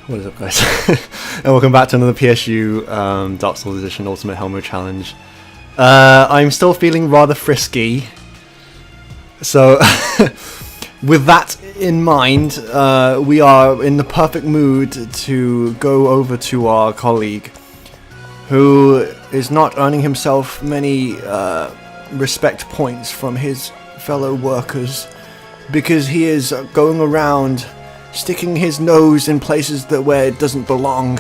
What is up, guys? And welcome back to another PSU Dark Souls Edition Ultimate Helmo Challenge. I'm still feeling rather frisky, so with that in mind, we are in the perfect mood to go over to our colleague, who is not earning himself many respect points from his fellow workers, because he is going around sticking his nose in places where it doesn't belong.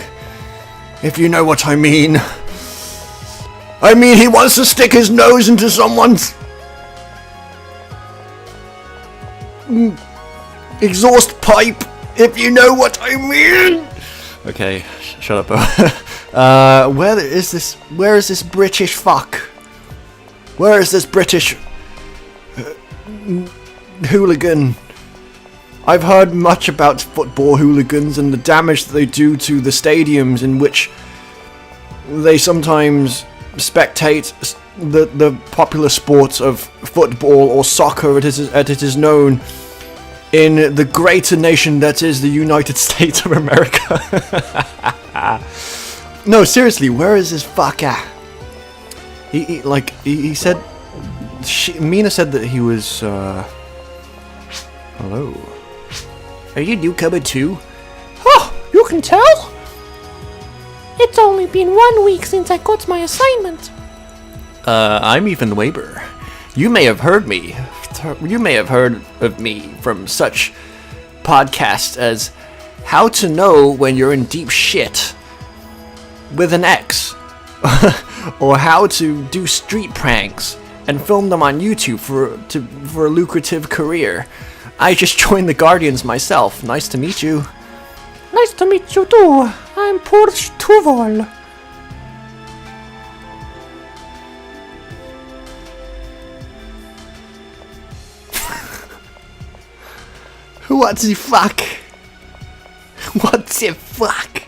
If you know what I mean. I mean, he wants to stick his nose into someone's exhaust pipe, if you know what I mean. Okay, shut up, where is this British fuck? Where is this British hooligan? I've heard much about football hooligans and the damage that they do to the stadiums in which they sometimes spectate the popular sports of football or soccer, as it is known in the greater nation that is the United States of America. No, seriously, where is this fucker? He said, Mina said that he was, hello. Are you newcomer too? Oh, you can tell? It's only been 1 week since I got my assignment. I'm Ethan Weber. You may have heard me. You may have heard of me from such podcasts as How to Know When You're in Deep Shit with an X, or How to Do Street Pranks and film them on YouTube for a lucrative career. I just joined the Guardians myself. Nice to meet you. Nice to meet you too. I'm Porch Tuval. What the fuck? What the fuck?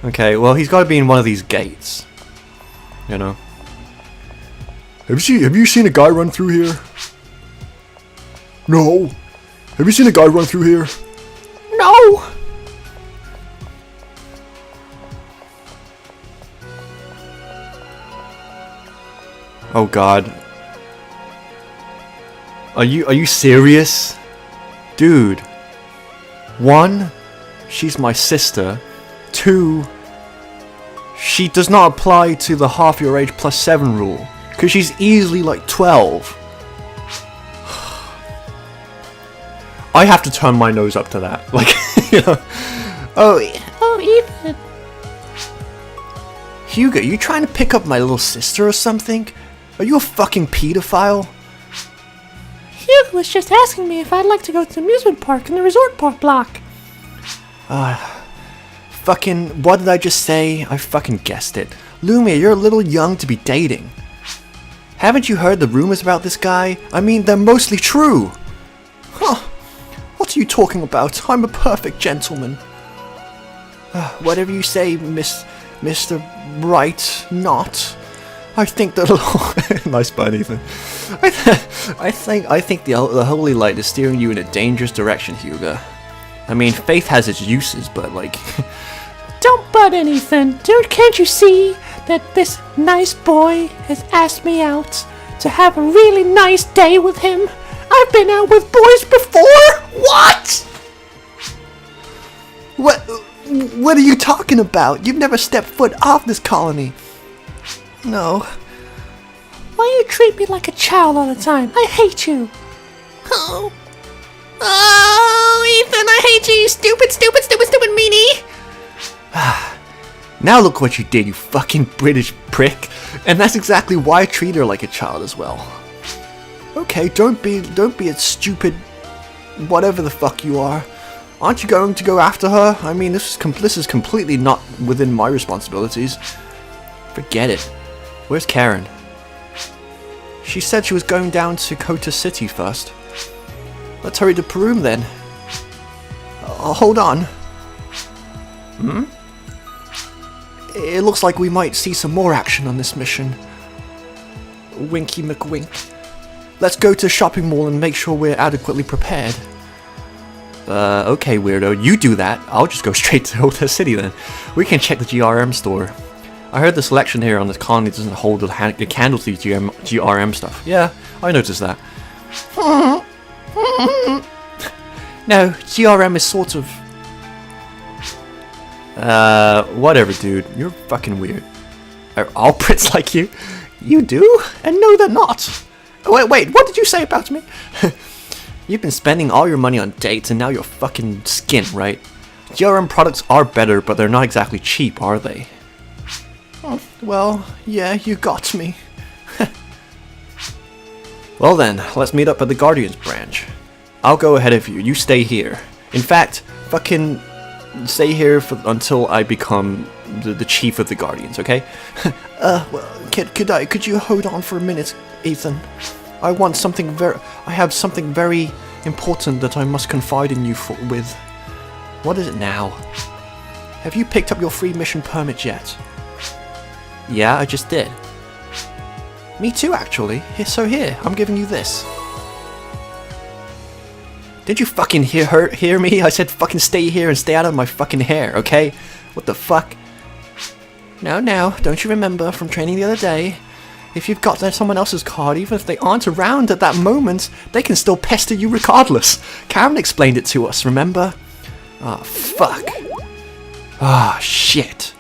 Okay, well, he's got to be in one of these gates. You know. Have you seen a guy run through here? No. Have you seen a guy run through here? No. Oh God. Are you serious? Dude. 1, she's my sister. 2, she does not apply to the half your age plus 7 rule, because she's easily like 12. I have to turn my nose up to that. Like, you know. Oh, Ethan. Hugo, you trying to pick up my little sister or something? Are you a fucking pedophile? Hugo was just asking me if I'd like to go to the amusement park in the resort park block. Fucking, what did I just say? I fucking guessed it. Lumia, you're a little young to be dating. Haven't you heard the rumors about this guy? I mean, they're mostly true. Huh. What are you talking about? I'm a perfect gentleman. Whatever you say, Mr. Right Not. I think that nice pun, Ethan. I think the holy light is steering you in a dangerous direction, Hugo. I mean, faith has its uses, but like. Don't butt anything, dude. Can't you see that this nice boy has asked me out to have a really nice day with him? I've been out with boys before. What? What are you talking about? You've never stepped foot off this colony. No. Why you treat me like a child all the time? I hate you. Oh, Ethan, I hate you, you stupid meanie. Now look what you did, you fucking British prick. And that's exactly why I treat her like a child as well. Okay, don't be a stupid whatever the fuck you are. Aren't you going to go after her? I mean, this is completely not within my responsibilities. Forget it. Where's Karen? She said she was going down to Kota City first. Let's hurry to Peru then. Hold on. Hmm? It looks like we might see some more action on this mission. Winky McWink. Let's go to the shopping mall and make sure we're adequately prepared. Okay, weirdo, you do that. I'll just go straight to Hotel City then. We can check the GRM store. I heard the selection here on this colony doesn't hold the candles to the GRM stuff. Yeah, I noticed that. No, GRM is sort of... whatever, dude. You're fucking weird. Are all Brits like you? You do? And no, they're not. Wait, what did you say about me? You've been spending all your money on dates and now you're fucking skint, right? GRM products are better, but they're not exactly cheap, are they? Oh, well, yeah, you got me. Well then, let's meet up at the Guardians branch. I'll go ahead of you. You stay here. In fact, fucking stay here until I become the chief of the Guardians, okay? Well, could you hold on for a minute, Ethan? I have something very important that I must confide in you with. What is it now? Have you picked up your free mission permit yet? Yeah, I just did. Me too, actually. So here, I'm giving you this. Did you fucking hear me? I said fucking stay here and stay out of my fucking hair, okay? What the fuck? Now, don't you remember from training the other day? If you've got someone else's card, even if they aren't around at that moment, they can still pester you regardless. Karen explained it to us, remember? Ah, fuck. Ah, shit.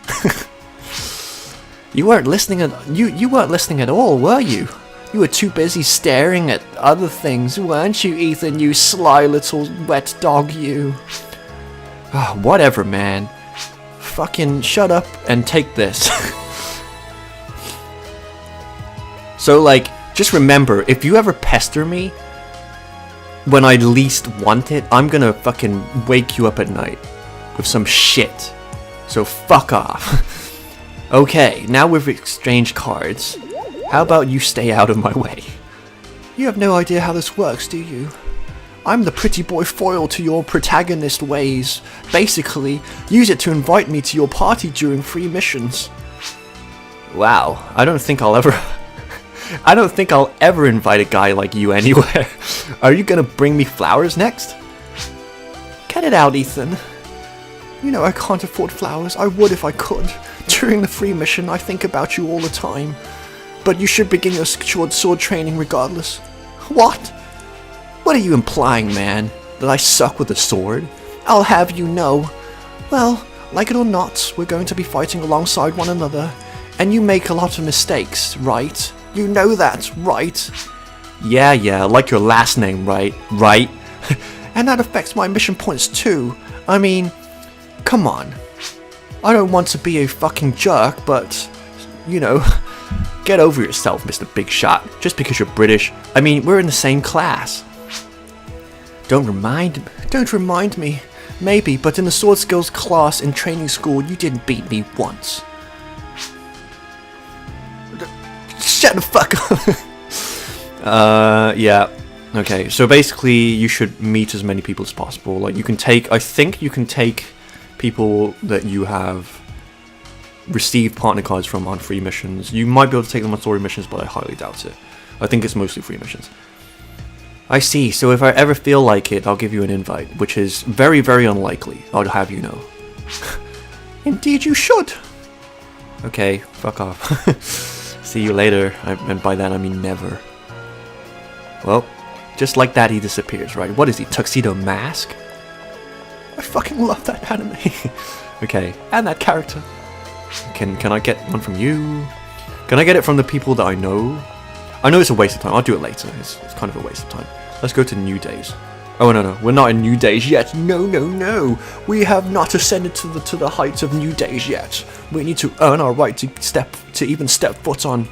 You weren't listening you weren't listening at all, were you? You were too busy staring at other things, weren't you, Ethan, you sly little wet dog, you? Ah, whatever, man. Fucking shut up and take this. So, like, just remember, if you ever pester me when I least want it, I'm gonna fucking wake you up at night with some shit. So fuck off. Okay, now we've exchanged cards. How about you stay out of my way? You have no idea how this works, do you? I'm the pretty boy foil to your protagonist ways. Basically, use it to invite me to your party during free missions. Wow, I don't think I'll ever invite a guy like you anywhere. Are you gonna bring me flowers next? Cut it out, Ethan. You know I can't afford flowers. I would if I could. During the free mission, I think about you all the time. But you should begin your short sword training regardless. What? What are you implying, man? That I suck with a sword? I'll have you know. Well, like it or not, we're going to be fighting alongside one another. And you make a lot of mistakes, right? You know that, right? Yeah, like your last name, right? Right? And that affects my mission points too. I mean, come on. I don't want to be a fucking jerk, but, you know, get over yourself, Mr. Big Shot. Just because you're British. I mean, we're in the same class. Don't remind me. Maybe, but in the sword skills class in training school, you didn't beat me once. Shut the fuck up. Yeah. Okay, so basically you should meet as many people as possible. Like, I think you can take people that you have received partner cards from on free missions. You might be able to take them on story missions, but I highly doubt it. I think it's mostly free missions. I see, so if I ever feel like it, I'll give you an invite, which is very, very unlikely, I'll have you know. Indeed you should. Okay, fuck off. See you later, and by that I mean never. Well, just like that he disappears, right? What is he, Tuxedo Mask? I fucking love that anime. Okay, and that character. Can I get one from you? Can I get it from the people that I know? I know it's a waste of time, I'll do it later, it's kind of a waste of time. Let's go to New Days. Oh no, we're not in New Days yet. No. We have not ascended to the heights of New Days yet. We need to earn our right to even step foot on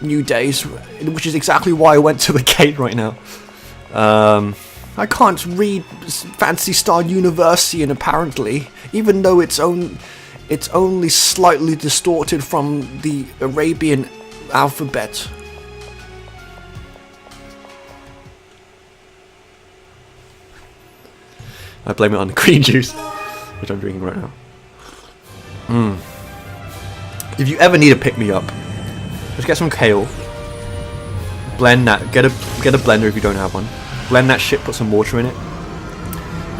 New Days, which is exactly why I went to the gate right now. I can't read Fantasy Star Universian apparently, even though it's only slightly distorted from the Arabian alphabet. I blame it on the green juice, which I'm drinking right now. If you ever need to pick me up, just get some kale, blend that, get a blender if you don't have one, blend that shit, put some water in it,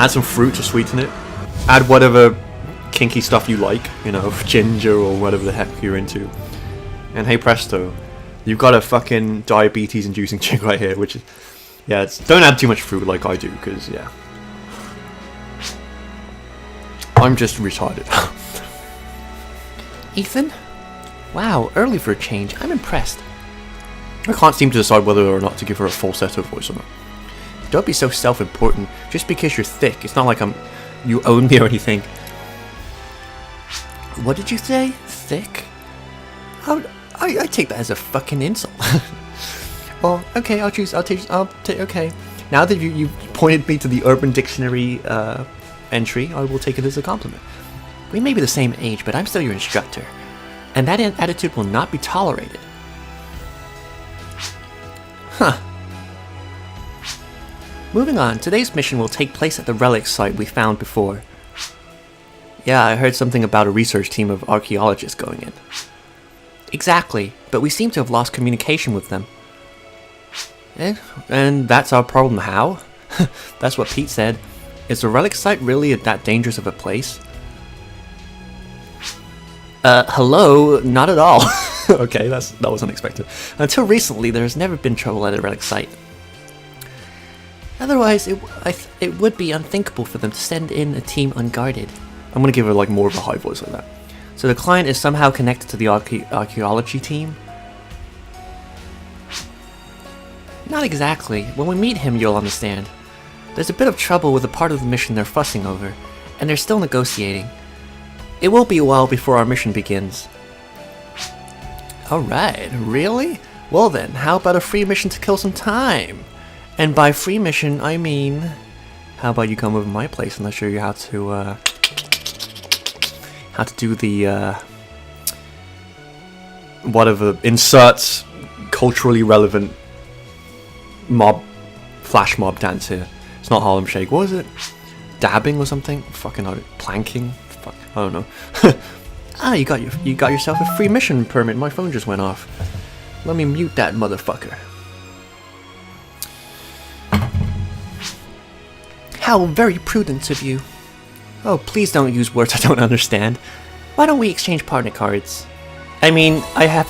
Add some fruit to sweeten it. Add whatever kinky stuff you like, you know, ginger or whatever the heck you're into. And hey presto, you've got a fucking diabetes-inducing chick right here, which is... Yeah, don't add too much fruit like I do, because, yeah. I'm just retarded. Ethan? Wow, early for a change. I'm impressed. I can't seem to decide whether or not to give her a falsetto voice or not. Don't be so self-important. Just because you're thick, it's not like you own me or anything. What did you say? Thick? I take that as a fucking insult. Well, okay, okay. Now that you pointed me to the Urban Dictionary entry, I will take it as a compliment. We may be the same age, but I'm still your instructor. And that attitude will not be tolerated. Huh. Moving on, today's mission will take place at the relic site we found before. Yeah, I heard something about a research team of archaeologists going in. Exactly, but we seem to have lost communication with them. And that's our problem. How? That's what Pete said. Is the relic site really that dangerous of a place? Hello? Not at all. Okay, that was unexpected. Until recently, there has never been trouble at a relic site. Otherwise, it would be unthinkable for them to send in a team unguarded. I'm gonna give her like more of a high voice like that. So the client is somehow connected to the archaeology team? Not exactly. When we meet him, you'll understand. There's a bit of trouble with a part of the mission they're fussing over, and they're still negotiating. It will be a while before our mission begins. Alright, really? Well then, how about a free mission to kill some time? And by free mission, I mean... How about you come over to my place and I'll show you how to do the, whatever, inserts culturally relevant flash mob dance here. It's not Harlem Shake. What was it? Dabbing or something? Fucking planking? Fuck, I don't know. Ah, you got yourself a free mission permit. My phone just went off. Let me mute that motherfucker. How very prudent of you. Oh, please don't use words I don't understand. Why don't we exchange partner cards? I mean, I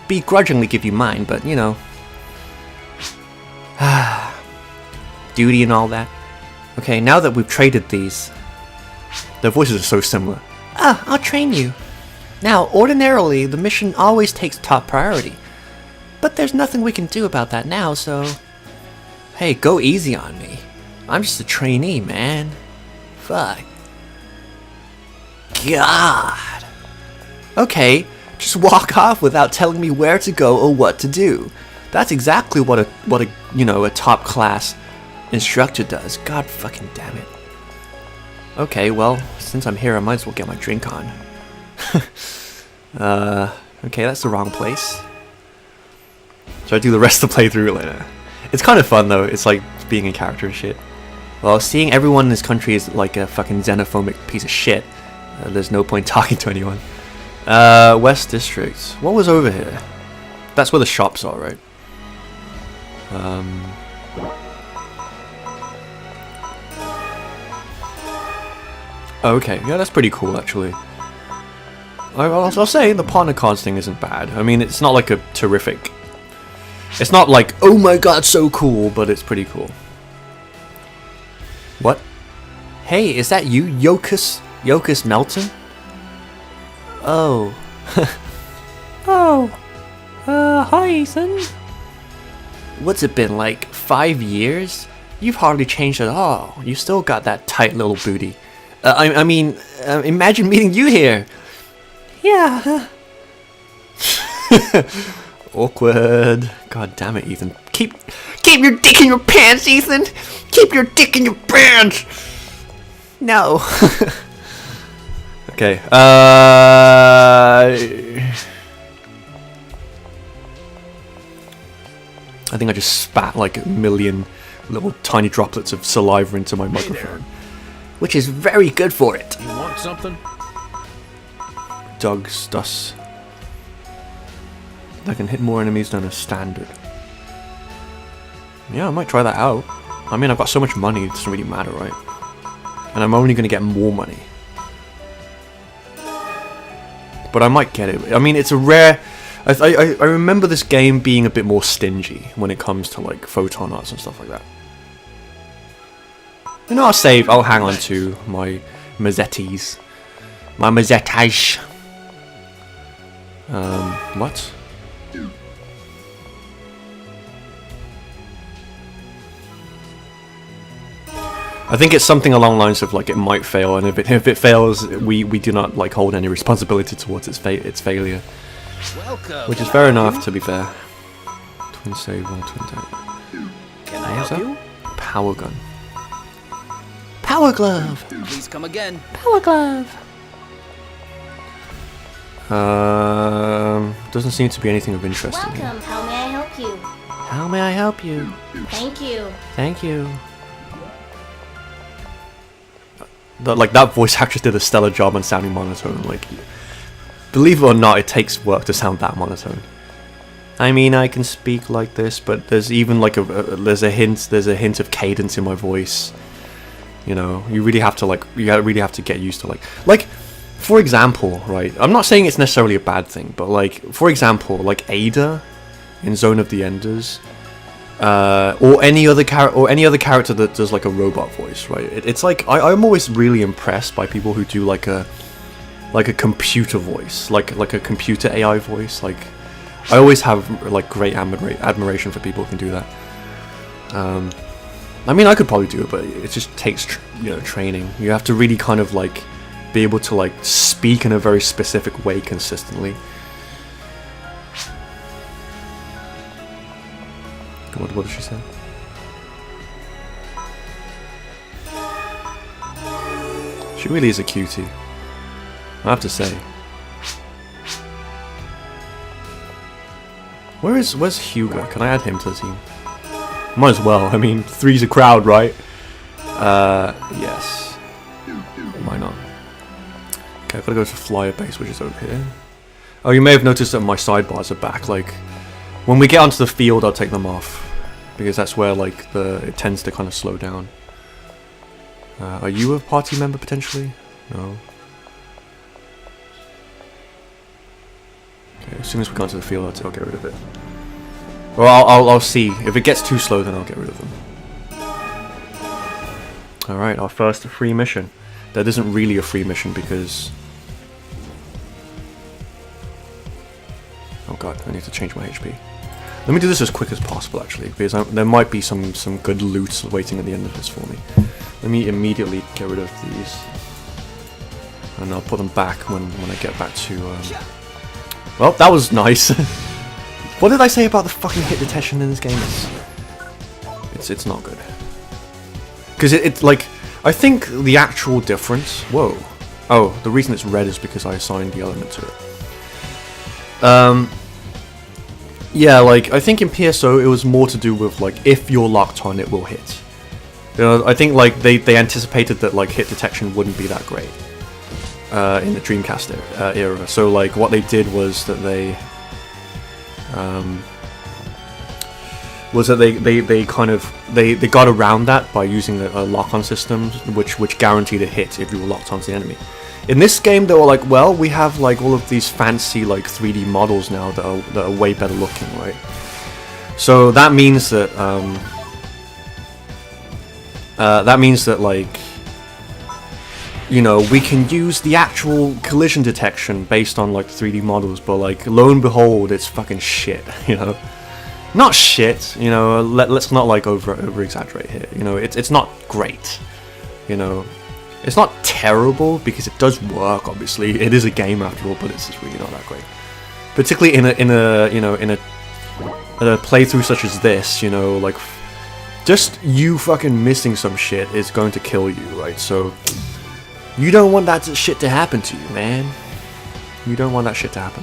begrudgingly give you mine, but you know. Duty and all that. Okay, now that we've traded these. Their voices are so similar. Ah, I'll train you. Now, ordinarily, the mission always takes top priority. But there's nothing we can do about that now, so... Hey, go easy on me. I'm just a trainee, man. Fuck. God. Okay, just walk off without telling me where to go or what to do. That's exactly what a top class instructor does. God fucking damn it. Okay, well, since I'm here, I might as well get my drink on. Okay, that's the wrong place. Should I do the rest of the playthrough later? It's kind of fun though. It's like being in character and shit. Well, seeing everyone in this country is like a fucking xenophobic piece of shit, there's no point talking to anyone. West District. What was over here? That's where the shops are, right? Okay, yeah, that's pretty cool actually. I'll say the partner cards thing isn't bad. I mean, it's not like a terrific... It's not like, oh my god, so cool, but it's pretty cool. What? Hey, is that you, Yokus Melton? Oh. Oh. Hi, Ethan. What's it been, like 5 years? You've hardly changed at all. You still got that tight little booty. I mean, imagine meeting you here. Yeah. Awkward. God damn it, Ethan. Keep your dick in your pants, Ethan. Keep your dick in your pants. No. Okay. I think I just spat like a million little tiny droplets of saliva into my microphone. Which is very good for it. You want something? Doug's Dust. That can hit more enemies than a standard. Yeah, I might try that out. I mean, I've got so much money, it doesn't really matter, right? And I'm only going to get more money. But I might get it. I mean, it's a rare... I remember this game being a bit more stingy when it comes to, like, photon arts and stuff like that. You know, I'll save. I'll hang on to my Mazzettis. My Mazzettage. What? I think it's something along the lines of like it might fail, and if it fails, we do not like hold any responsibility towards its failure, which is fair enough, to be fair. Twin saber, twin tank. Can I help you? Power gun. Power glove. Please come again. Power glove. Doesn't seem to be anything of interest in here. Welcome. How may I help you? How may I help you? Thank you. Thank you. Like that voice actress did a stellar job on sounding monotone. Like, believe it or not, it takes work to sound that monotone. I mean, I can speak like this, but there's even like there's a hint of cadence in my voice. You know, you really have to really have to get used to like, for example, right? I'm not saying it's necessarily a bad thing, but like, for example, like Ada in Zone of the Enders. Or any other character that does like a robot voice, right? It's like I'm always really impressed by people who do like a computer voice, like a computer AI voice. Like, I always have like great admiration for people who can do that. I mean, I could probably do it, but it just takes training. You have to really kind of like be able to like speak in a very specific way consistently. What did she say? She really is a cutie, I have to say. Where's Hugo? Can I add him to the team? Might as well. I mean, 3's a crowd, right? Yes. Why not? Okay, I've got to go to Flyer Base, which is over here. Oh, you may have noticed that my sidebars are back. Like, when we get onto the field, I'll take them off, because that's where like it tends to kind of slow down. Are you a party member potentially? No. Okay, as soon as we get onto the field, I'll get rid of it. Or I'll see. If it gets too slow, then I'll get rid of them. All right, our first free mission. That isn't really a free mission because... Oh god, I need to change my HP. Let me do this as quick as possible, actually, because there might be some good loot waiting at the end of this for me. Let me immediately get rid of these, and I'll put them back when I get back to. Well, that was nice. What did I say about the fucking hit detection in this game? It's not good. Because it's like, I think the actual difference. Whoa. Oh, the reason it's red is because I assigned the element to it. Yeah, like, I think in PSO it was more to do with, like, if you're locked on, it will hit. You know, I think, like, they anticipated that, like, hit detection wouldn't be that great in the Dreamcast era. So, like, what they did was that they got around that by using a lock-on system, which guaranteed a hit if you were locked onto the enemy. In this game, they were like, well, we have like all of these fancy like 3D models now that are way better looking, right? So that means that like, you know, we can use the actual collision detection based on like 3D models, but like lo and behold, it's fucking shit, you know. Not shit, you know. Let's not like over exaggerate here. You know, it's not great, you know. It's not terrible because it does work. Obviously, it is a game after all, but it's just really not that great. Particularly in a playthrough such as this, you know, like just you fucking missing some shit is going to kill you, right? So you don't want that shit to happen to you, man. You don't want that shit to happen.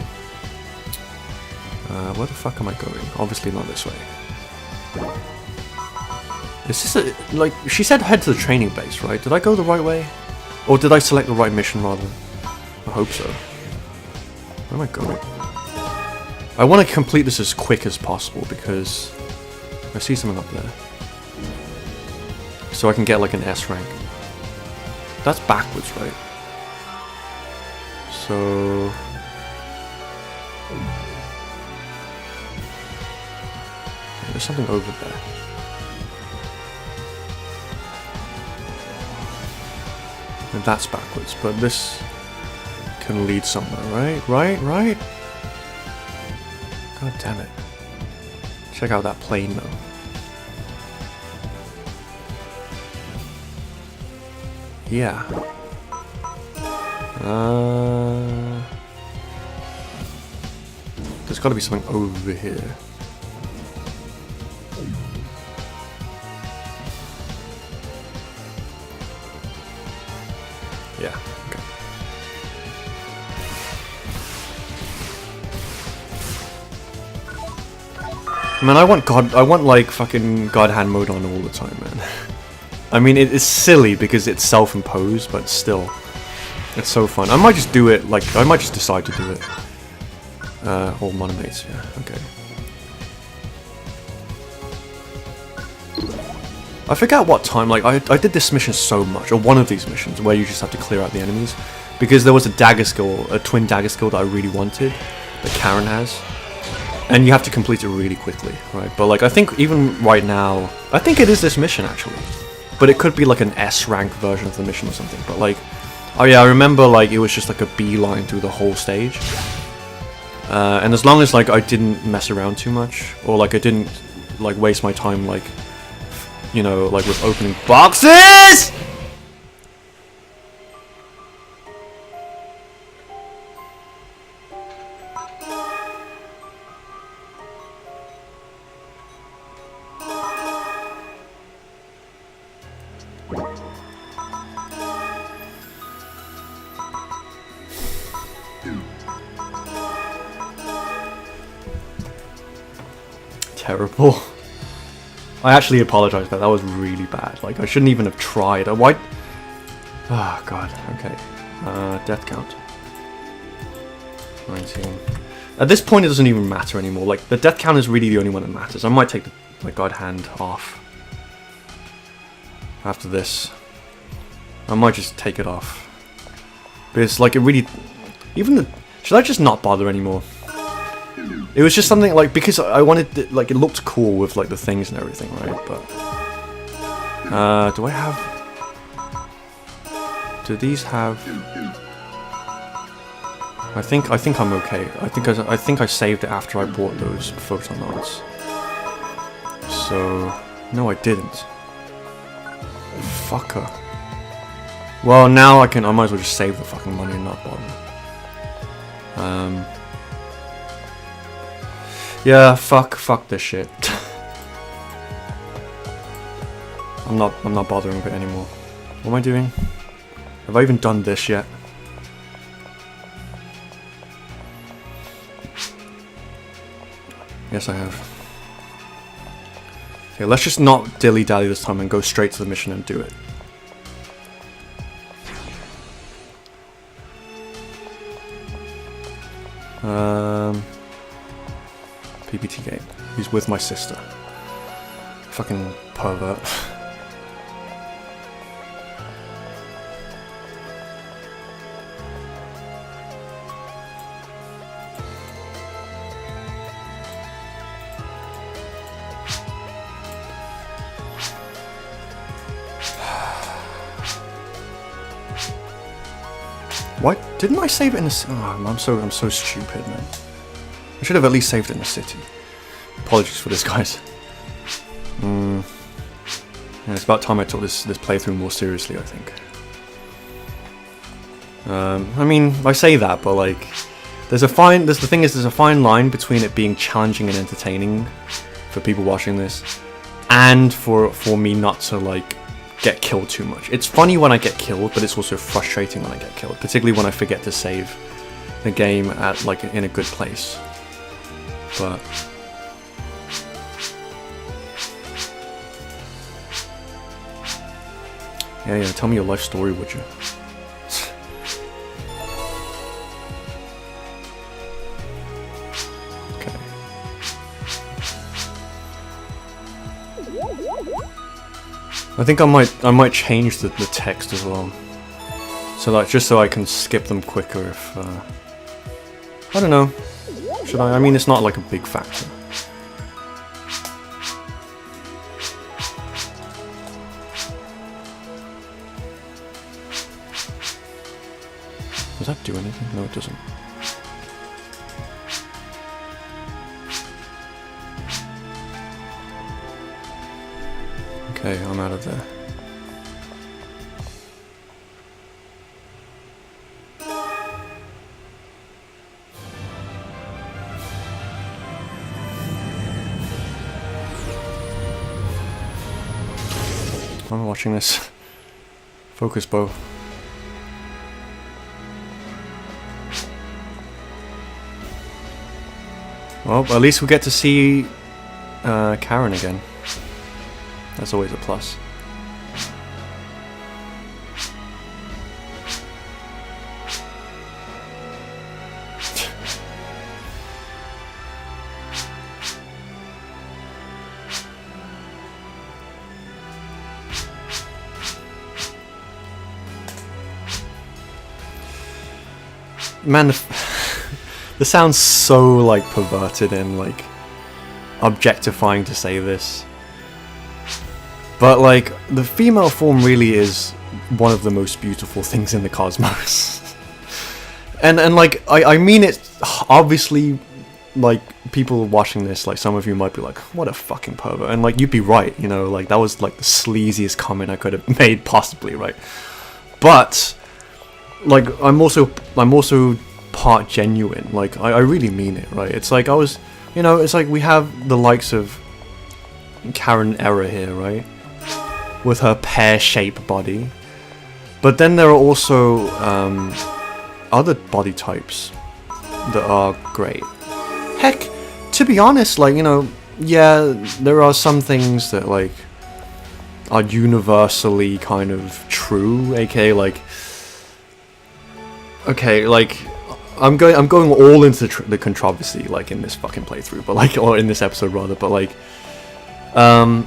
Where the fuck am I going? Obviously not this way. Is this like, she said head to the training base, right? Did I go the right way? Or did I select the right mission, rather? I hope so. Where am I going? I want to complete this as quick as possible, because I see something up there. so I can get like an S rank. That's backwards, right? So there's something over there. And that's backwards, but this can lead somewhere, right? Right? God damn it. Check out that plane though. Yeah. There's gotta be something over here. Yeah, okay. Man, I want like fucking God hand mode on all the time, man. I mean, it is silly because it's self-imposed, but still, it's so fun. I might just do it, like, I might just decide to do it. All monomates, yeah, okay. I forgot what time, like, I did this mission so much, or one of these missions, where you just have to clear out the enemies, because there was a dagger skill, a twin dagger skill that I really wanted, that Karen has, and you have to complete it really quickly, right? But, like, I think even right now, I think it is this mission, actually. But it could be like an S rank version of the mission or something. But like, oh yeah, I remember like it was just like a beeline through the whole stage. And as long as like I didn't mess around too much, or like I didn't like waste my time like, you know, like with opening boxes! Terrible. I actually apologize for that. That was really bad. Like, I shouldn't even have tried. Why? Oh, God. Okay. Death count. 19. At this point, it doesn't even matter anymore. Like, the death count is really the only one that matters. I might take the God hand off. After this. I might just take it off. Because, like, it really... Even the... Should I just not bother anymore? It was just something, like, because I wanted... Like, it looked cool with, like, the things and everything, right? But... do I have... Do these have... I think I'm okay. I think I saved it after I bought those photon arts. So... No, I didn't. Fucker. Well, now I might as well just save the fucking money and not bother. Yeah, fuck this shit. I'm not bothering with it anymore. What am I doing? Have I even done this yet? Yes, I have. Okay, let's just not dilly-dally this time and go straight to the mission and do it. PPT game. He's with my sister. Fucking pervert. Why didn't I save it in the? Oh, I'm so stupid, man. I should have at least saved it in the city. Apologies for this, guys. Yeah, it's about time I took this playthrough more seriously, I think. I mean, I say that, but like, there's a fine line between it being challenging and entertaining for people watching this, and for me not to like get killed too much. It's funny when I get killed, but it's also frustrating when I get killed, particularly when I forget to save the game at like in a good place. But yeah, tell me your life story, would you? Okay. I think I might change the text as well. So like just so I can skip them quicker if I don't know. Should I? I mean, it's not like a big factor. Does that do anything? No, it doesn't. Okay, I'm out of there. I'm watching this. Focus bow. Well, at least we get to see Karen again. That's always a plus. Man, this sounds so like perverted and like objectifying to say this, but like the female form really is one of the most beautiful things in the cosmos. and like I mean it obviously. Like people watching this, like some of you might be like, what a fucking pervert, and like you'd be right, you know, like that was like the sleaziest comment I could have made possibly, right? But like I'm also part genuine. Like I really mean it, right? It's like it's like we have the likes of Karen Era here, right? With her pear-shaped body. But then there are also other body types that are great. Heck, to be honest, like, you know, yeah, there are some things that like are universally kind of true, aka like, okay, like I'm going all into the controversy, like in this fucking playthrough, but like, or in this episode rather, but like, yeah,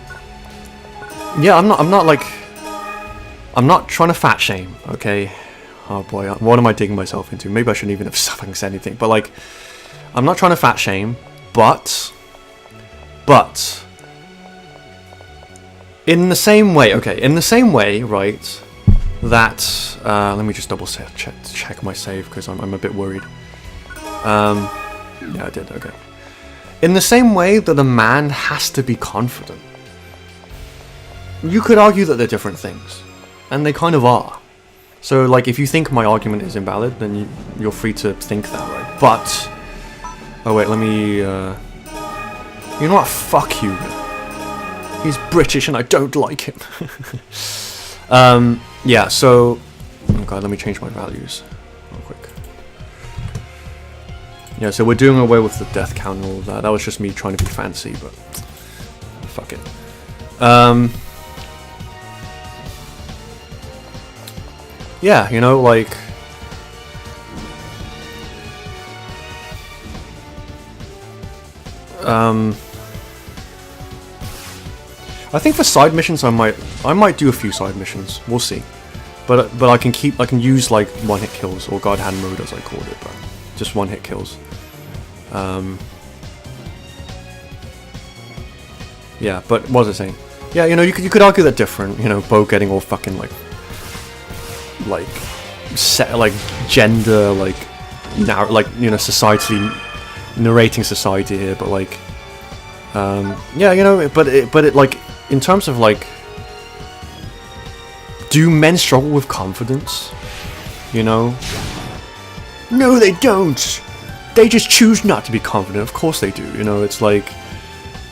I'm not trying to fat shame, okay? Oh boy, what am I digging myself into? Maybe I shouldn't even have fucking said anything, but like, I'm not trying to fat shame, but in the same way, right? That let me just double check my save because I'm a bit worried. Yeah, I did. Okay. In the same way that a man has to be confident, you could argue that they're different things, and they kind of are. So, like, if you think my argument is invalid, then you're free to think that, right? But oh wait, let me. You know what? Fuck you. He's British, and I don't like him. Yeah, so... Oh god, let me change my values real quick. Yeah, so we're doing away with the death count and all of that. That was just me trying to be fancy, but... Fuck it. Yeah, you know, like... I think for side missions I might do a few side missions. We'll see. But I can use like one-hit kills, or God Hand mode as I called it, but just one-hit kills. Yeah, but what was I saying? Yeah, you know, you could argue that different. You know, Bo getting all fucking like gender, like now, like, you know, societally narrating society here, but like, yeah, you know, but it like, in terms of like, do men struggle with confidence? You know? No, they don't. They just choose not to be confident. Of course they do. You know, it's like,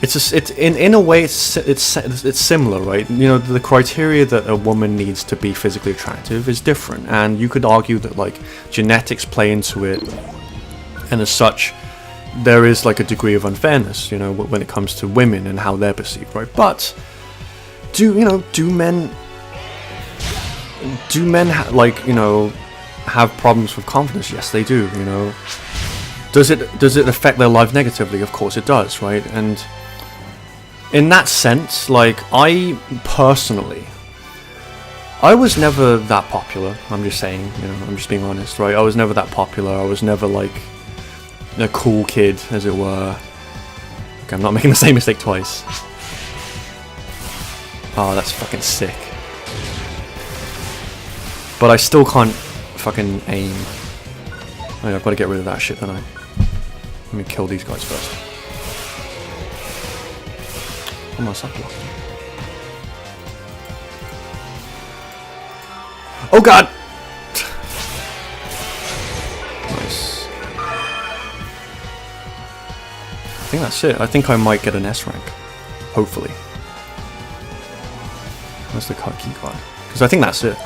it's in a way it's similar, right? You know, the criteria that a woman needs to be physically attractive is different, and you could argue that like genetics play into it, and as such, there is like a degree of unfairness, you know, when it comes to women and how they're perceived, right? But do men like, you know, have problems with confidence? Yes, they do. You know, does it affect their life negatively? Of course it does, right? And in that sense, like, I personally, I was never that popular. I'm just saying, you know, I'm just being honest, right? I was never that popular. I was never like a cool kid, as it were. Okay, I'm not making the same mistake twice. Oh, that's fucking sick. But I still can't fucking aim. Oh, yeah, I've got to get rid of that shit, don't I? Let me kill these guys first. Oh my god. Oh god! Nice. I think that's it. I think I might get an S rank. Hopefully. Where's the key card? Because I think that's it.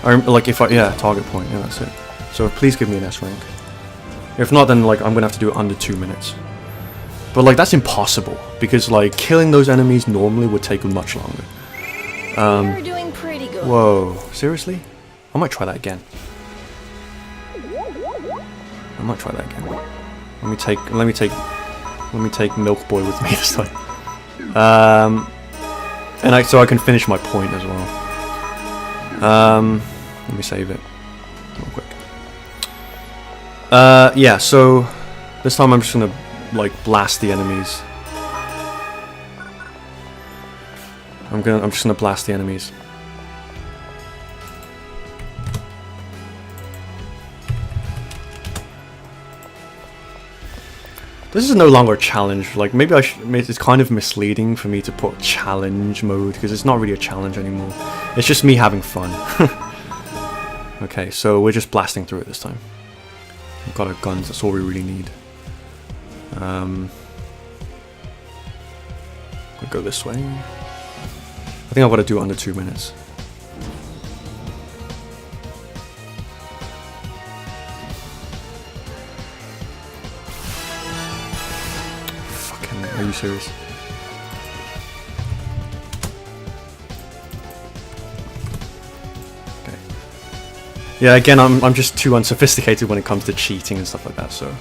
Like if I, yeah, target point, yeah, that's it. So please give me an S rank. If not, then like I'm gonna have to do it under 2 minutes. But like that's impossible because like killing those enemies normally would take much longer. You're doing pretty good. Whoa, seriously? I might try that again. I might try that again. Let me take Milk Boy with me this time. And so I can finish my point as well. Let me save it real quick. Yeah, so this time I'm just gonna like blast the enemies. I'm just gonna blast the enemies. This is no longer a challenge. Like maybe it's kind of misleading for me to put challenge mode because it's not really a challenge anymore. It's just me having fun. Okay, so we're just blasting through it this time. We've got our guns. That's all we really need. We'll go this way. I think I've got to do it under 2 minutes. Fucking, are you serious? Okay. Yeah, again, I'm just too unsophisticated when it comes to cheating and stuff like that, so.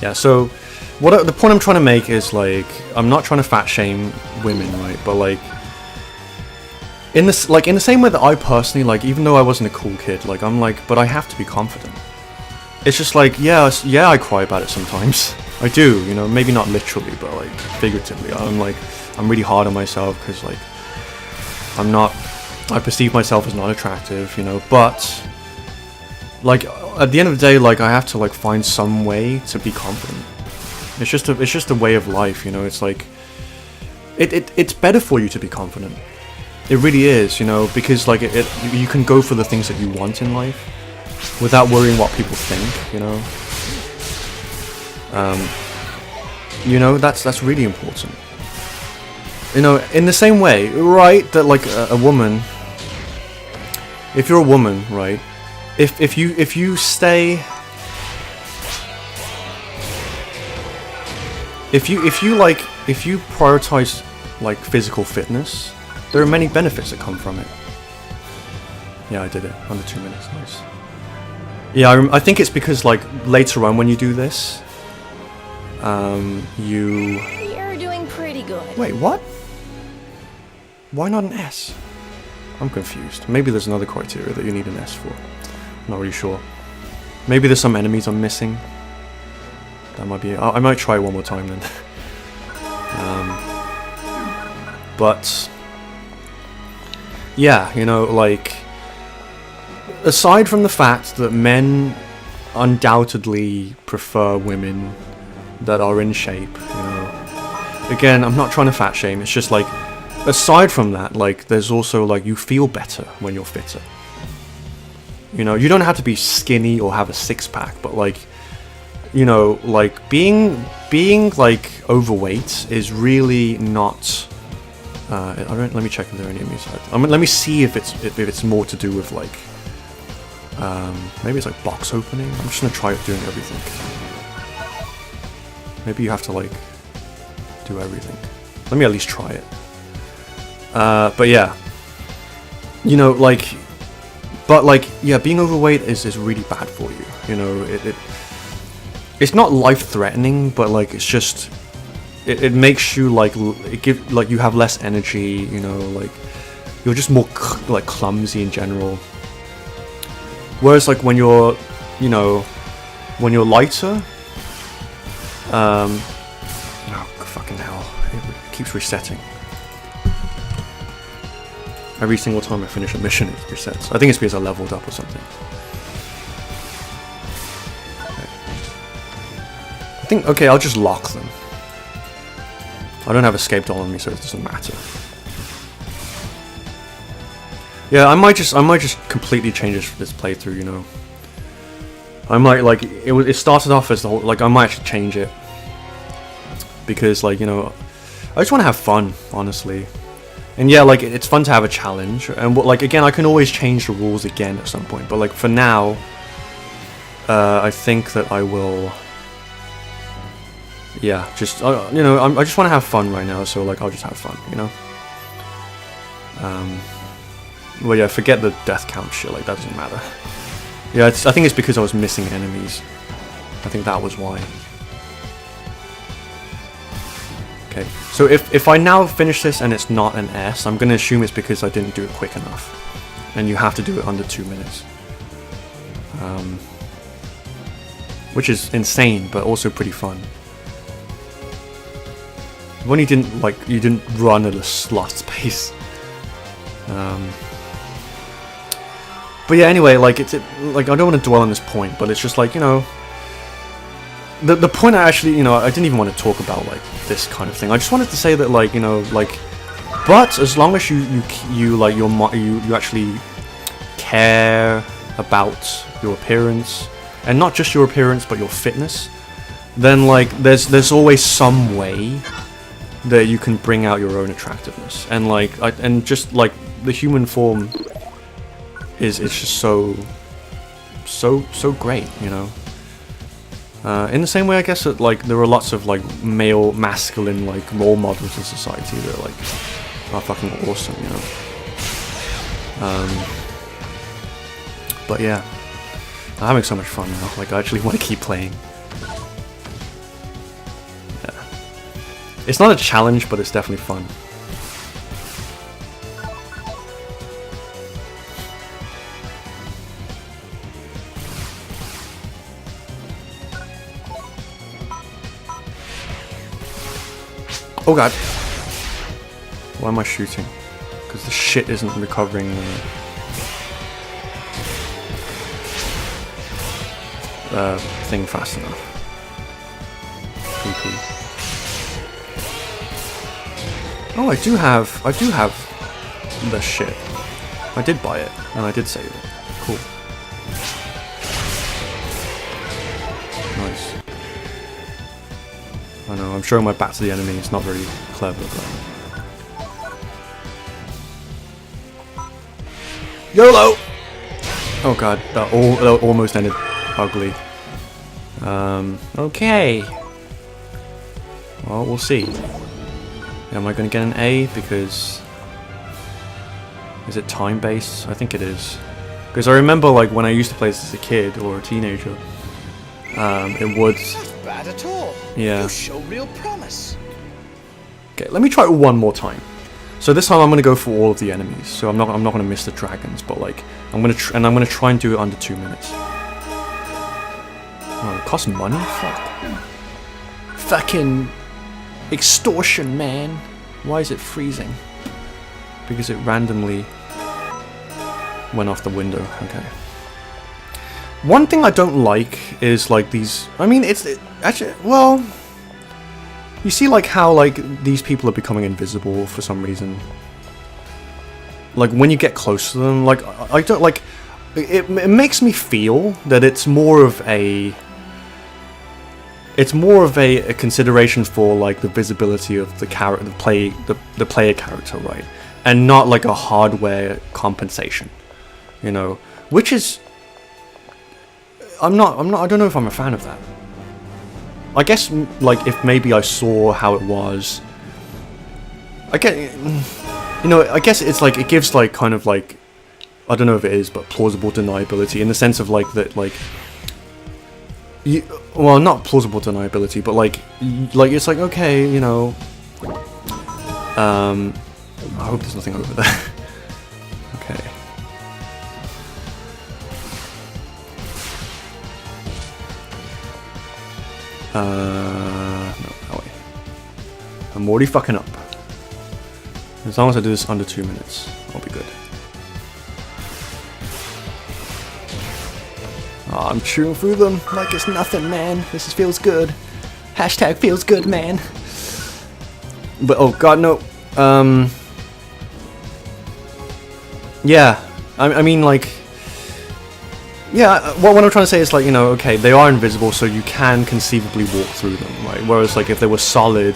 Yeah, so the point I'm trying to make is like I'm not trying to fat shame women, right? But like in the same way that I personally like, even though I wasn't a cool kid, like I'm like, but I have to be confident. It's just like yeah, I cry about it sometimes. I do, you know, maybe not literally, but like figuratively. I'm really hard on myself because like I perceive myself as not attractive, you know, but like at the end of the day, like I have to like find some way to be confident. It's just a way of life, you know. It's like it's better for you to be confident. It really is, you know, because like you can go for the things that you want in life without worrying what people think, you know. You know, that's really important. You know, in the same way, right? That like a woman, if you're a woman, right? If you stay, if you prioritize like physical fitness, there are many benefits that come from it. Yeah, I did it under 2 minutes. Nice. Yeah, I think it's because like later on when you do this, You're doing pretty good. Wait, what? Why not an S? I'm confused. Maybe there's another criteria that you need an S for. Not really sure. Maybe there's some enemies I'm missing. That might be it. I might try it one more time then. But yeah, you know, like aside from the fact that men undoubtedly prefer women that are in shape, you know. Again, I'm not trying to fat shame. It's just like aside from that, like there's also like you feel better when you're fitter. You know, you don't have to be skinny or have a six-pack, but like, you know, like being like overweight is really not. Let me check if there are any enemies. Let me see if it's more to do with like, maybe it's like box opening. I'm just gonna try doing everything. Maybe you have to like do everything. Let me at least try it. But yeah, you know, like, but like, yeah, being overweight is really bad for you. You know, it's not life-threatening, but like, it's just, it makes you like, you have less energy. You know, like, you're just more like clumsy in general. Whereas like when you're, you know, when you're lighter, oh fucking hell, it keeps resetting. Every single time I finish a mission, it resets. I think it's because I leveled up or something. Okay, I'll just lock them. I don't have escape doll on me, so it doesn't matter. Yeah, I might just completely change this playthrough, you know. I might, like, it started off as the whole, like, I might actually change it. Because, like, you know, I just want to have fun, honestly. And yeah, like, it's fun to have a challenge. And, like, again, I can always change the rules again at some point. But, like, for now, I think that I will... Yeah, just, you know, I just want to have fun right now. So, like, I'll just have fun, you know. Well, yeah, forget the death count shit. Like, that doesn't matter. Yeah, I think it's because I was missing enemies. I think that was why. Okay, so if I now finish this and it's not an S, I'm going to assume it's because I didn't do it quick enough. And you have to do it under 2 minutes. Which is insane, but also pretty fun. When you didn't, like, you didn't run at a slot pace. But yeah, anyway, like, like, I don't want to dwell on this point, but it's just like, you know, the point I actually, you know, I didn't even want to talk about, like, this kind of thing. I just wanted to say that, like, you know, like, but as long as you like, you actually care about your appearance, and not just your appearance, but your fitness, then, like, there's always some way that you can bring out your own attractiveness, and like, and just like the human form it's just so great, you know. In the same way, I guess that, like, there are lots of, like, male masculine, like, role models in society that are, like, are fucking awesome, you know. But yeah, I'm having so much fun now. Like, I actually want to keep playing. Yeah. It's not a challenge, but it's definitely fun. Oh god. Why am I shooting? Because the shit isn't recovering the thing fast enough. Poo-poo. Oh, I do have the shit. I did buy it, and I did save it. Cool. Nice. I know, I'm showing my back to the enemy, it's not very clever, but... YOLO! Oh god, that almost ended ugly. Okay. Well, we'll see. Am I gonna get an A? Because... Is it time-based? I think it is. Because I remember, like, when I used to play this as a kid, or a teenager, it would... Bad at all. Yeah. You show real promise. Okay, let me try it one more time. So this time I'm gonna go for all of the enemies. So I'm not gonna miss the dragons, but like I'm gonna try and do it under 2 minutes. Oh, it costs money? Fuck. Fucking extortion, man. Why is it freezing? Because it randomly went off the window. Okay. One thing I don't like is like these. I mean, actually, well, you see like how like these people are becoming invisible for some reason. Like when you get close to them, like I don't like. It makes me feel that it's more of a consideration for like the visibility of the character, the player character, right, and not like a hardware compensation, you know, which is. I don't know if I'm a fan of that. I guess, like, if maybe I saw how it was... I get... you know, I guess it's like, it gives like kind of like, I don't know if it is, but plausible deniability in the sense of like that, like, well, not plausible deniability, but like it's like, okay, you know, I hope there's nothing over there. Okay. No, that way. I'm already fucking up. As long as I do this under 2 minutes, I'll be good. Oh, I'm chewing through them like it's nothing, man. This feels good. Hashtag feels good, man. But oh god, no. Yeah, I mean, like, yeah. What I'm trying to say is, like, you know, okay, they are invisible, so you can conceivably walk through them, right? Whereas, like, if they were solid,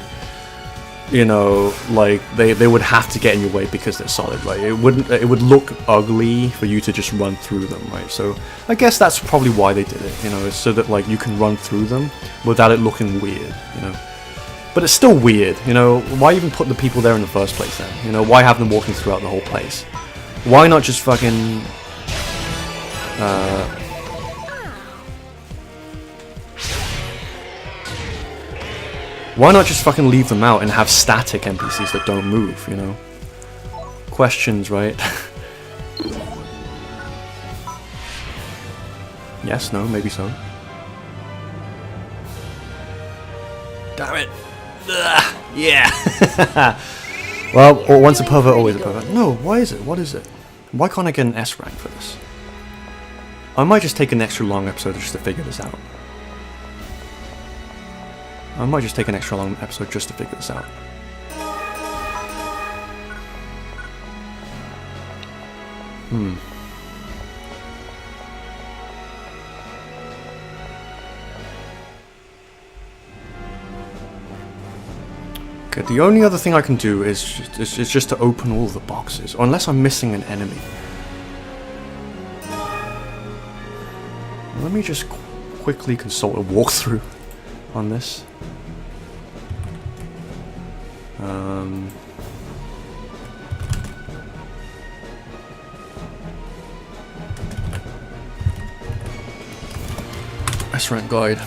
you know, like they would have to get in your way because they're solid, right? It would look ugly for you to just run through them, right? So I guess that's probably why they did it, you know, so that like you can run through them without it looking weird, you know. But it's still weird, you know. Why even put the people there in the first place then? You know, why have them walking throughout the whole place? Why not just fucking why not just fucking leave them out and have static NPCs that don't move, you know? Questions, right? Yes, no, maybe so. Damn it. Ugh, yeah. Well, once a pervert, always a pervert. No, why is it? What is it? Why can't I get an S rank for this? I might just take an extra long episode just to figure this out. I might just take an extra long episode just to figure this out. Okay, the only other thing I can do is just to open all the boxes, or unless I'm missing an enemy. Let me just quickly consult a walkthrough on this. S-rank guide.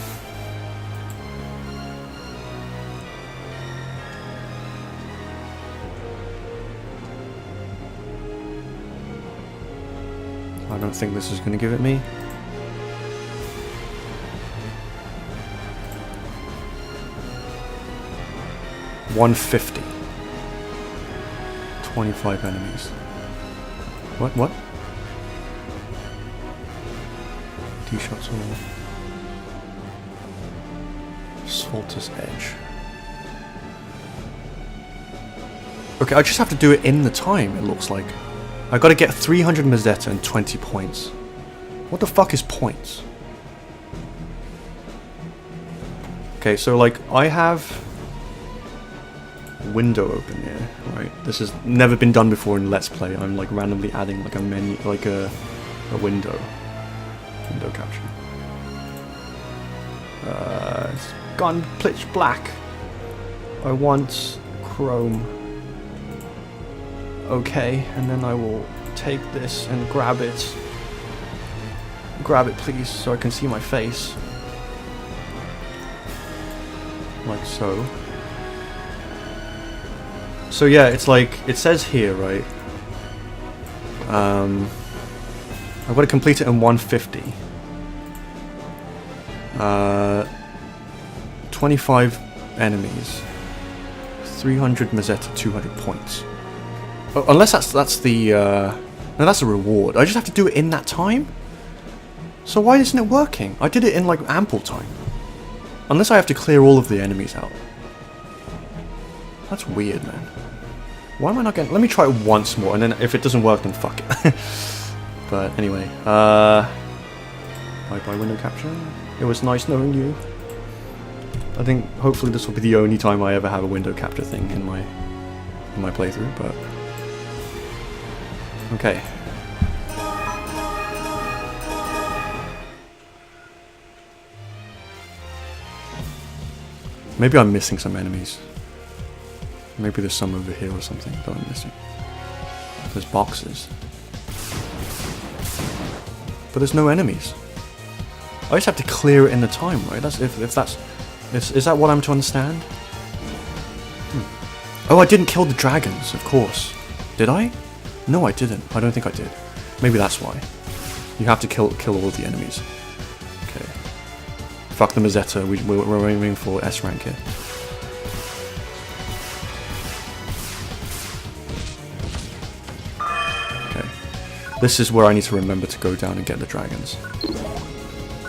I don't think this is going to give it me. $150. 25 enemies. What? D-shots all. Salter's Edge. Okay, I just have to do it in the time, it looks like. I gotta get 300 Mazetta and 20 points. What the fuck is points? Okay, so like, I have a window open here, right? This has never been done before in Let's Play. I'm like randomly adding like a menu, like a window capture. It's gone pitch black. I want Chrome. Okay, and then I will take this and grab it. Grab it, please, so I can see my face. Like so. So yeah, it's like, it says here, right? I've got to complete it in 150. 25 enemies. 300 Mazetta, 200 points. Unless that's the, no, that's a reward. I just have to do it in that time? So why isn't it working? I did it in, like, ample time. Unless I have to clear all of the enemies out. That's weird, man. Why am I not getting... Let me try it once more, and then if it doesn't work, then fuck it. But anyway, bye-bye window capture. It was nice knowing you. I think, hopefully this will be the only time I ever have a window capture thing in my playthrough, but... Okay. Maybe I'm missing some enemies. Maybe there's some over here or something that I'm missing. There's boxes. But there's no enemies. I just have to clear it in the time, right? That's if that's... Is that what I'm to understand? Oh, I didn't kill the dragons, of course. Did I? No, I didn't. I don't think I did. Maybe that's why. You have to kill all the enemies. Okay. Fuck the Mazetta. We're aiming for S rank here. Okay. This is where I need to remember to go down and get the dragons.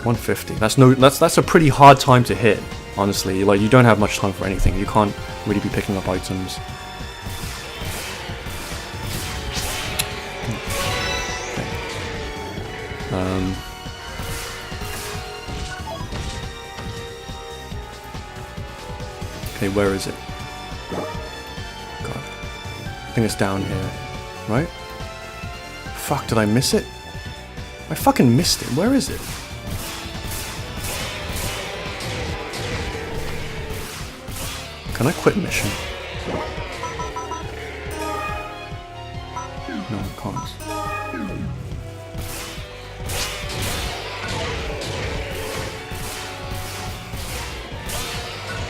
150. That's a pretty hard time to hit. Honestly, like, you don't have much time for anything. You can't really be picking up items. Okay, where is it? God. I think it's down here. Right? Fuck, did I miss it? I fucking missed it. Where is it? Can I quit mission? No, I can't.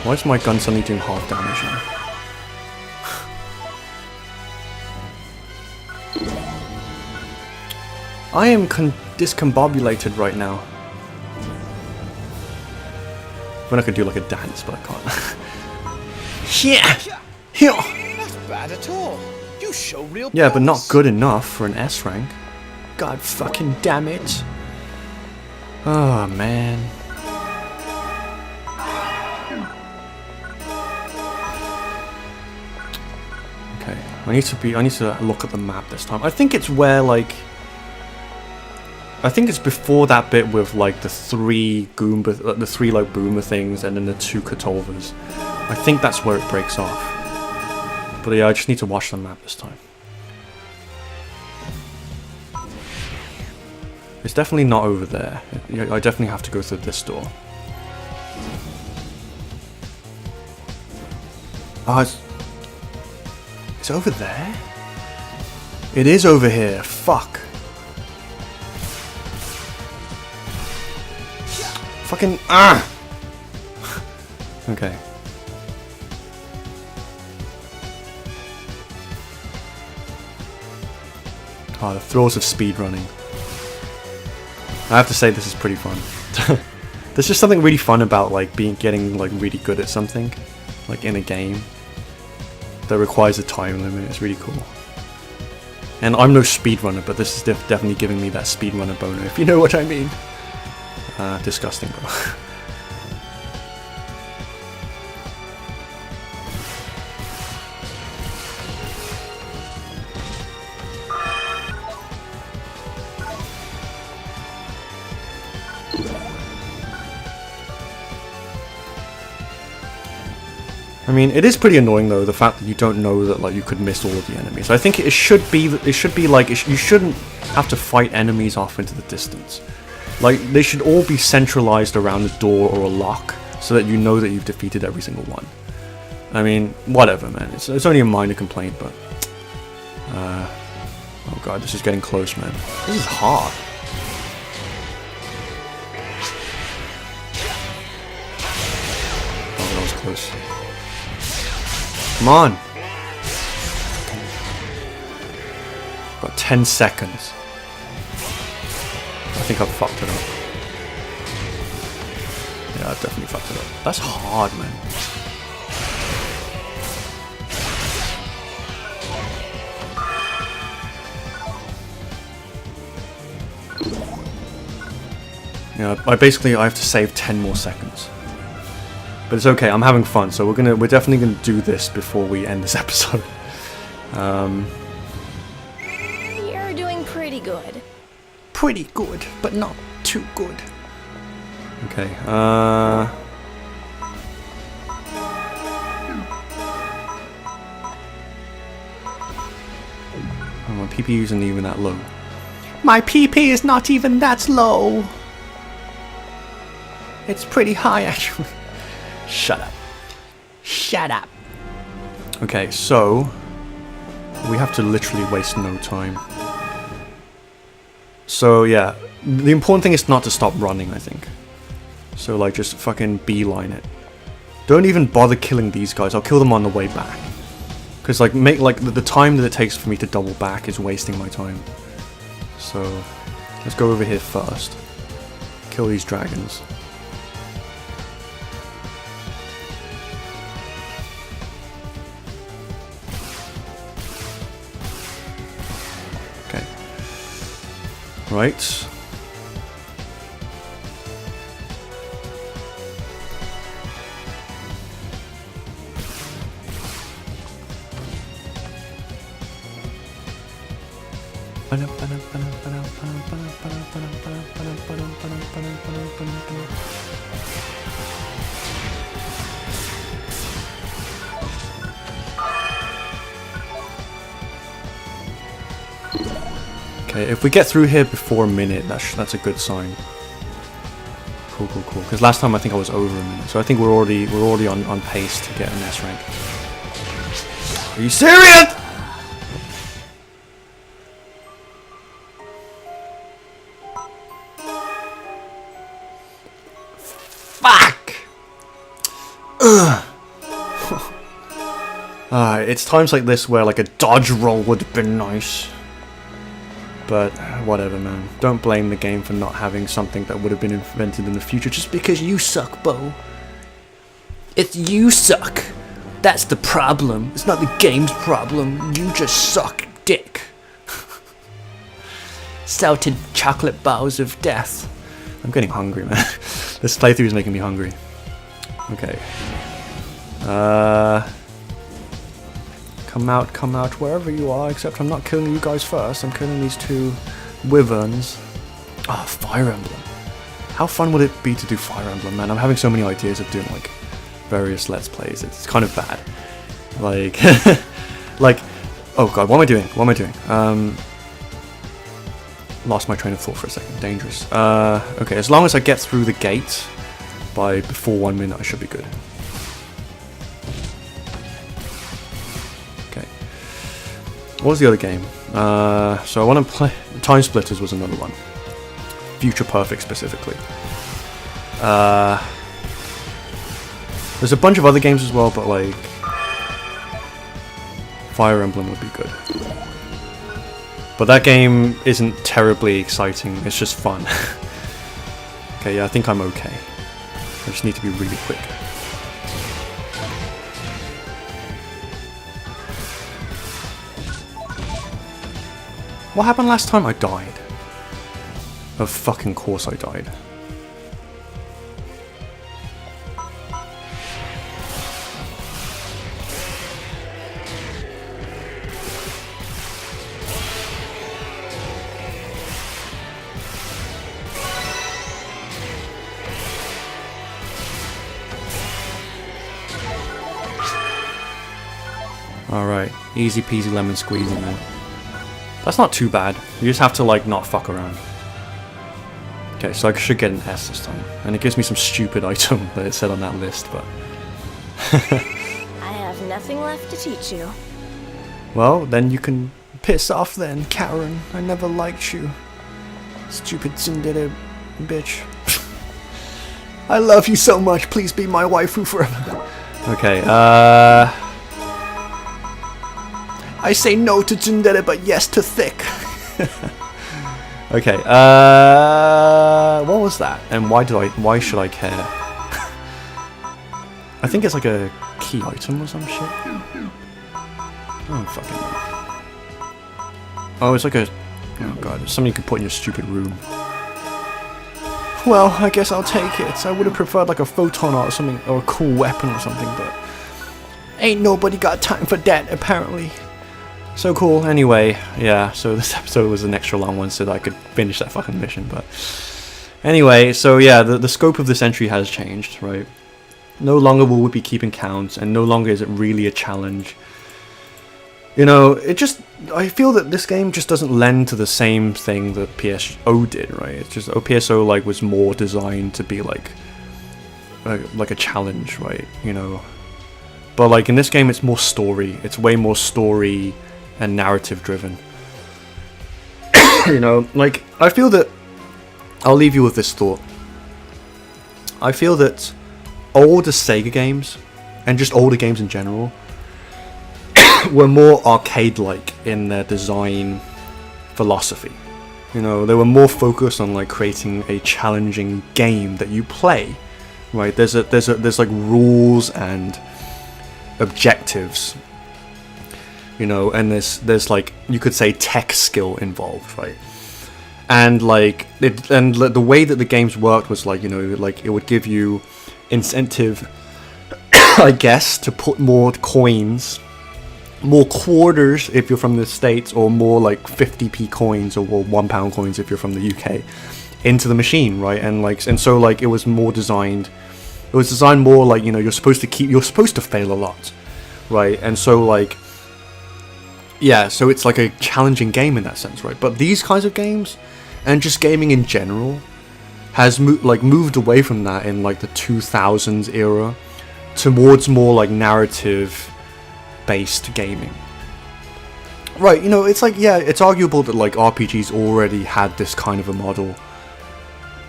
Why is my gun suddenly doing half damage now? I am discombobulated right now. When I could do like a dance, but I can't. Yeah. Not bad at all. You show real Yeah, but not promise. good enough for an S rank. God fucking damn it. Oh man. Okay, I need to look at the map this time. I think it's where, like, I think it's before that bit with like the three like boomer things and then the 2 Katolvas. I think that's where it breaks off. But yeah, I just need to watch the map this time. It's definitely not over there. I definitely have to go through this door. Oh, it's over there? It is over here. Fuck. Fucking Okay. Oh, the thrills of speedrunning. I have to say, this is pretty fun. There's just something really fun about like getting like really good at something, like in a game that requires a time limit. It's really cool. And I'm no speedrunner, but this is definitely giving me that speedrunner boner, if you know what I mean. Disgusting, bro. I mean, it is pretty annoying though, the fact that you don't know that like you could miss all of the enemies. I think it should be like you shouldn't have to fight enemies off into the distance. Like, they should all be centralized around a door or a lock so that you know that you've defeated every single one. I mean, whatever, man. It's only a minor complaint, but oh god, this is getting close, man. This is hard. Oh, that was close. Come on! About 10 seconds. I think I've fucked it up. Yeah, I've definitely fucked it up. That's hard, man. Yeah, I have to save 10 more seconds. But it's okay, I'm having fun, so we're definitely gonna do this before we end this episode. You're doing pretty good. Pretty good, but not too good. Okay, oh, my PP isn't even that low. My PP is not even that low. It's pretty high, actually. Shut up. Shut up. Okay, so We have to literally waste no time. So yeah, the important thing is not to stop running, I think. So like just fucking beeline it. Don't even bother killing these guys, I'll kill them on the way back. Because like the time that it takes for me to double back is wasting my time. So let's go over here first. Kill these dragons. Okay. Right. Okay, if we get through here before a minute, that's a good sign. Cool. Because last time I think I was over a minute, so I think we're already on pace to get an S rank. Are you serious? Fuck! Ugh. It's times like this where like a dodge roll would have been nice. But whatever, man. Don't blame the game for not having something that would have been invented in the future just because you suck, Bo. It's you suck. That's the problem. It's not the game's problem. You just suck dick. Salted chocolate bowls of death. I'm getting hungry, man. This playthrough is making me hungry. Okay. Come out, wherever you are, except I'm not killing you guys first. I'm killing these two wyverns. Oh, Fire Emblem. How fun would it be to do Fire Emblem, man? I'm having so many ideas of doing, like, various Let's Plays. It's kind of bad. Like, like, oh god, what am I doing? Lost my train of thought for a second. Dangerous. Okay, as long as I get through the gate before 1 minute, I should be good. Okay. What was the other game? So I want to play... Time Splitters was another one. Future Perfect specifically. There's a bunch of other games as well, but like... Fire Emblem would be good. But that game isn't terribly exciting, it's just fun. Okay, yeah, I think I'm okay. I just need to be really quick. What happened last time I died? Of fucking course I died. Alright, easy peasy lemon squeezy, man. That's not too bad. You just have to, like, not fuck around. Okay, so I should get an S this time. And it gives me some stupid item that it said on that list, but... I have nothing left to teach you. Well, then you can piss off then, Karen. I never liked you. Stupid tsundere bitch. I love you so much, please be my waifu forever. Okay, I say no to tsundere, but yes to thick. Okay, what was that? And why should I care? I think it's like a key item or some shit. Oh, fucking know. Oh, it's like a... Oh god, it's something you can put in your stupid room. Well, I guess I'll take it. I would have preferred like a photon art or something, or a cool weapon or something, but... Ain't nobody got time for that, apparently. So cool. Anyway, yeah, so this episode was an extra long one so that I could finish that fucking mission, but... Anyway, so yeah, the scope of this entry has changed, right? No longer will we be keeping count, and no longer is it really a challenge. You know, I feel that this game just doesn't lend to the same thing that PSO did, right? It's just, PSO, like, was more designed to be, like a challenge, right? You know? But, like, in this game, it's more story. It's way more story and narrative driven. You know, like, I feel that, I'll leave you with this thought. I feel that older Sega games, and just older games in general, were more arcade-like in their design philosophy. You know, they were more focused on like creating a challenging game that you play, right? There's like rules and objectives, you know, and there's like, you could say, tech skill involved, right? And like the way that the games worked was like, you know, like it would give you incentive, I guess, to put more coins, more quarters if you're from the States, or more like 50p coins or £1 coins if you're from the UK, into the machine, right? And so like it was more designed. It was designed more like, you know, you're supposed to fail a lot, right? And so like, yeah, so it's like a challenging game in that sense, right? But these kinds of games, and just gaming in general, has moved away from that in like the 2000s era towards more like narrative based gaming, right? You know, it's like, yeah, it's arguable that like RPGs already had this kind of a model,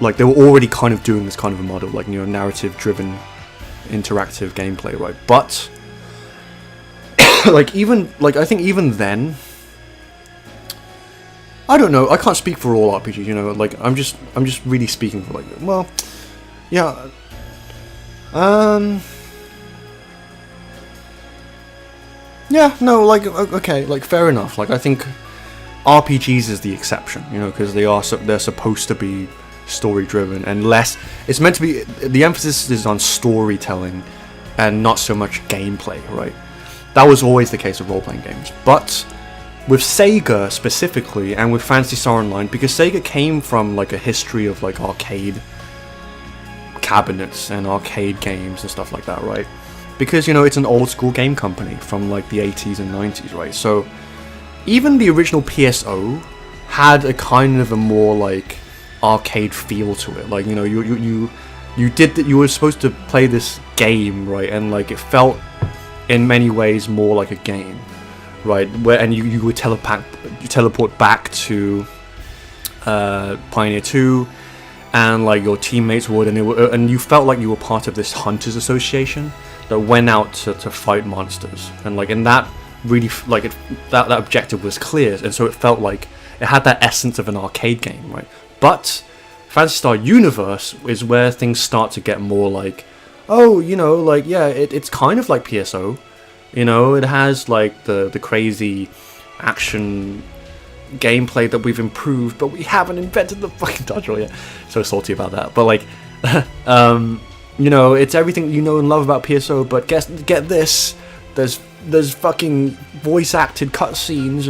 like they were already kind of doing this kind of a model, like, you know, narrative driven interactive gameplay, right? But like, even like, I think even then, I don't know, I can't speak for all RPGs, you know, like I'm just really speaking for like, well, yeah, yeah, no, like, okay, like, fair enough. Like, I think RPGs is the exception, you know, because they're supposed to be story-driven, and less, it's meant to be, the emphasis is on storytelling, and not so much gameplay, right? That was always the case of role-playing games. But with Sega specifically, and with Phantasy Star Online, because Sega came from, like, a history of, like, arcade cabinets and arcade games and stuff like that, right? Because, you know, it's an old school game company from like the 80s and 90s, right? So even the original PSO had a kind of a more like arcade feel to it. Like, you know, you did that, you were supposed to play this game, right? And like it felt in many ways more like a game, right? And you would teleport back to Pioneer 2, and like your teammates would, and you felt like you were part of this hunters association that went out to fight monsters, and like, in that really, like, that objective was clear, and so it felt like it had that essence of an arcade game, right? But Phantasy Star Universe is where things start to get more like, oh, you know, like, yeah, it's kind of like PSO, you know, it has like the crazy action gameplay that we've improved, but we haven't invented the fucking dodge roll yet. So salty about that, but like, you know, it's everything you know and love about PSO, but get this, there's fucking voice acted cutscenes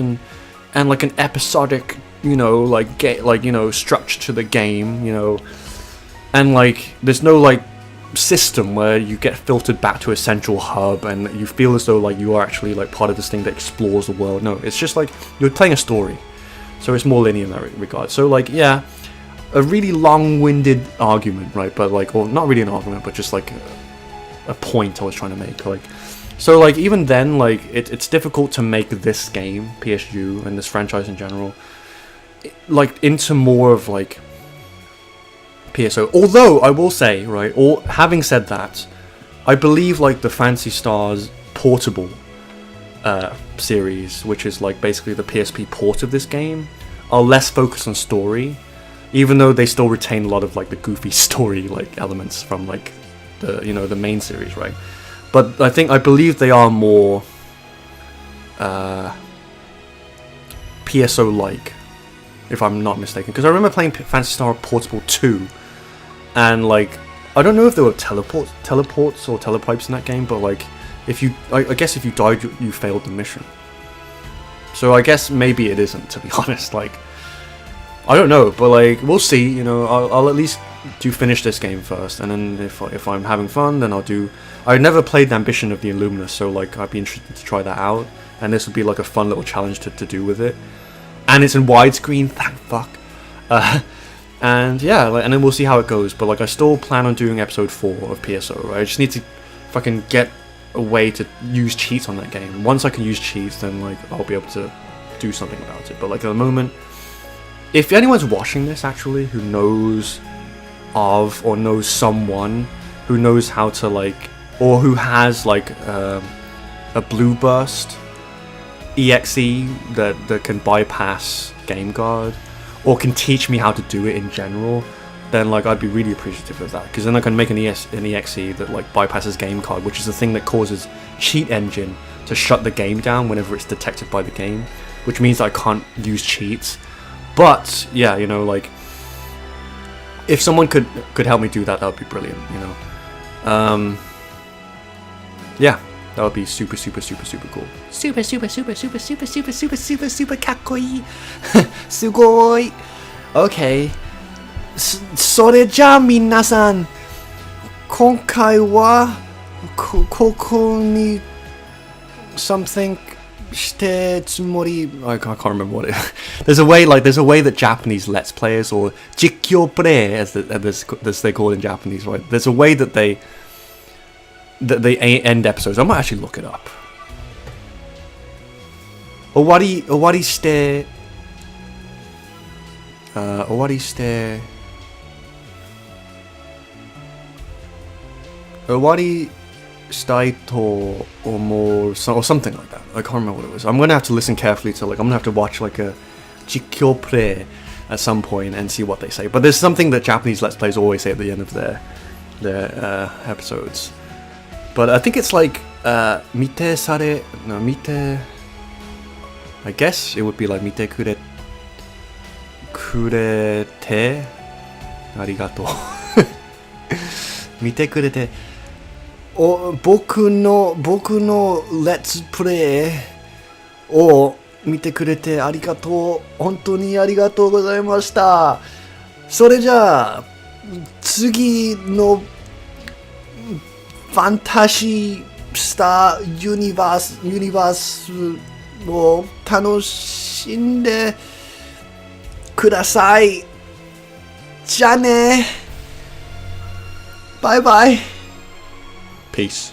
and like an episodic, you know, like you know, structure to the game, you know, and like there's no like system where you get filtered back to a central hub and you feel as though like you are actually like part of this thing that explores the world. No, it's just like you're playing a story, so it's more linear in that regard. So like, yeah, a really long-winded argument, right? But like, or not really an argument, but just like a point I was trying to make. Like, so like even then, like it's difficult to make this game, PSU, and this franchise in general, like into more of like PSO. Although I will say, right, or having said that, I believe like the Phantasy Stars portable series, which is like basically the PSP port of this game, are less focused on story, even though they still retain a lot of like the goofy story like elements from like the, you know, the main series, right? But I believe they are more PSO like, if I'm not mistaken, because I remember playing Phantasy Star Portable 2, and like, I don't know if there were teleports or telepipes in that game, but like, if you, I guess if you died, you failed the mission. So I guess maybe it isn't, to be honest. Like, I don't know, but like, we'll see. You know, I'll at least finish this game first, and then if I'm having fun, then I'll do. I never played Ambition of the Illuminus, so like I'd be interested to try that out, and this would be like a fun little challenge to do with it. And it's in widescreen, thank fuck. And yeah, like, and then we'll see how it goes. But like, I still plan on doing episode 4 of PSO. Right? I just need to fucking get a way to use cheats on that game. Once I can use cheats, then like I'll be able to do something about it. But like at the moment, if anyone's watching this actually who knows of or knows someone who knows how to like, or who has like a blue burst exe that can bypass game guard, or can teach me how to do it in general, then like I'd be really appreciative of that, because then I can make an exe that like bypasses game guard, which is the thing that causes Cheat Engine to shut the game down whenever it's detected by the game, which means I can't use cheats. But yeah, you know, like if someone could help me do that, that would be brilliant, you know. Yeah, that would be super super super super cool. Super, super, super, super, super, super, super, super, super かっこいい。すごい。Okay. それじゃあ皆さん、今回はここに something してつもり I can't remember what it there's a way that Japanese Let's Players, or 実況プレイ as they call it in Japanese, right? There's a way that they end episodes. I might actually look it up. 終わりしてしたいと思う or something like that. I can't remember what it was. I'm gonna have to listen carefully to, like, I'm gonna have to watch like a 実況プレイ at some point and see what they say. But there's something that Japanese Let's Plays always say at the end of their episodes. But I think it's like 見て I guess it would be like 見てくれてありがとう見てくれて僕のレッツプレイを見てくれてありがとう。本当にありがとうございました。それじゃあ次のファンタジースターユニバースを楽しんでください。じゃあね。バイバイ。Peace.